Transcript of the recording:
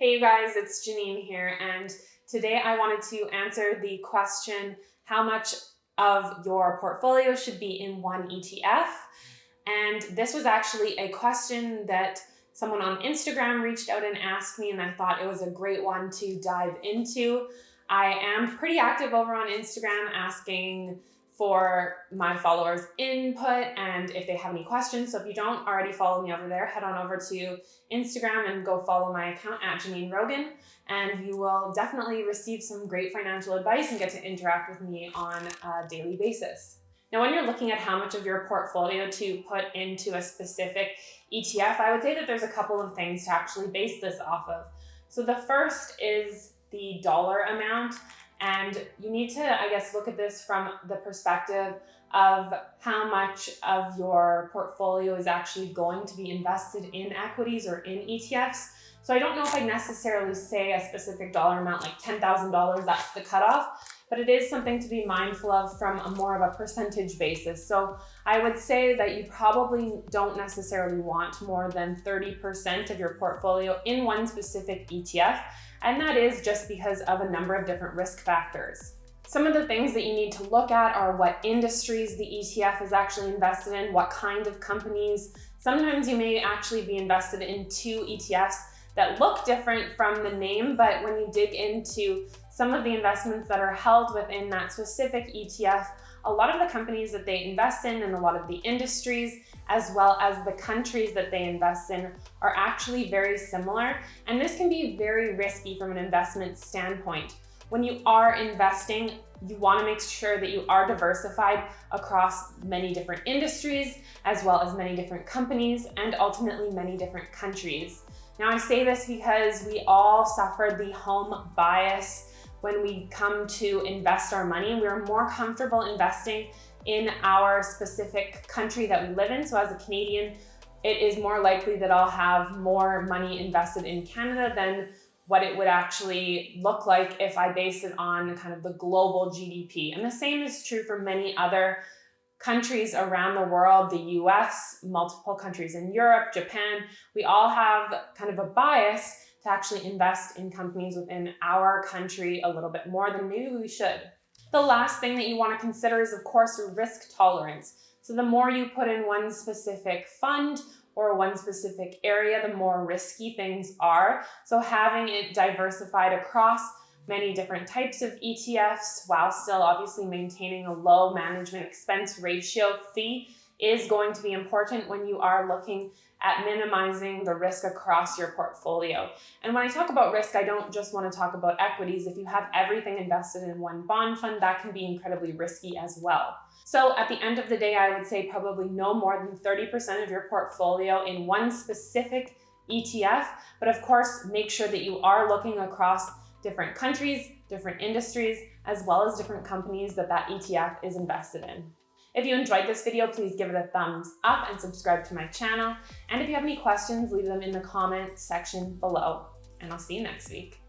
Hey you guys, it's Janine here, and today I wanted to answer the question, how much of your portfolio should be in one ETF? And this was actually a question that someone on Instagram reached out and asked me, and I thought it was a great one to dive into. I am pretty active over on Instagram asking for my followers' input and if they have any questions. So if you don't already follow me over there, head on over to Instagram and go follow my account at Janine Rogan, and you will definitely receive some great financial advice and get to interact with me on a daily basis. Now, when you're looking at how much of your portfolio to put into a specific ETF, I would say that there's a couple of things to actually base this off of. So the first is the dollar amount. And you need to, I guess, look at this from the perspective of how much of your portfolio is actually going to be invested in equities or in ETFs. So I don't know if I necessarily say a specific dollar amount, like $10,000, that's the cutoff, but it is something to be mindful of from a more of a percentage basis. So I would say that you probably don't necessarily want more than 30% of your portfolio in one specific ETF. And that is just because of a number of different risk factors. Some of the things that you need to look at are what industries the ETF is actually invested in, what kind of companies. Sometimes you may actually be invested in two ETFs that look different from the name, but when you dig into some of the investments that are held within that specific ETF, a lot of the companies that they invest in and a lot of the industries, as well as the countries that they invest in, are actually very similar. And this can be very risky from an investment standpoint. When you are investing, you want to make sure that you are diversified across many different industries, as well as many different companies, and ultimately many different countries. Now, I say this because we all suffer the home bias when we come to invest our money. We're more comfortable investing in our specific country that we live in. So as a Canadian, it is more likely that I'll have more money invested in Canada than what it would actually look like if I base it on kind of the global GDP. And the same is true for many other countries around the world, the US, multiple countries in Europe, Japan. We all have kind of a bias to actually invest in companies within our country a little bit more than maybe we should. The last thing that you want to consider is, of course, your risk tolerance. So the more you put in one specific fund or one specific area, the more risky things are. So having it diversified across many different types of ETFs while still obviously maintaining a low management expense ratio fee is going to be important when you are looking at minimizing the risk across your portfolio. And when I talk about risk, I don't just want to talk about equities. If you have everything invested in one bond fund, that can be incredibly risky as well. So at the end of the day, I would say probably no more than 30% of your portfolio in one specific ETF. But of course, make sure that you are looking across different countries, different industries, as well as different companies that ETF is invested in. If you enjoyed this video, please give it a thumbs up and subscribe to my channel. And if you have any questions, leave them in the comments section below. And I'll see you next week.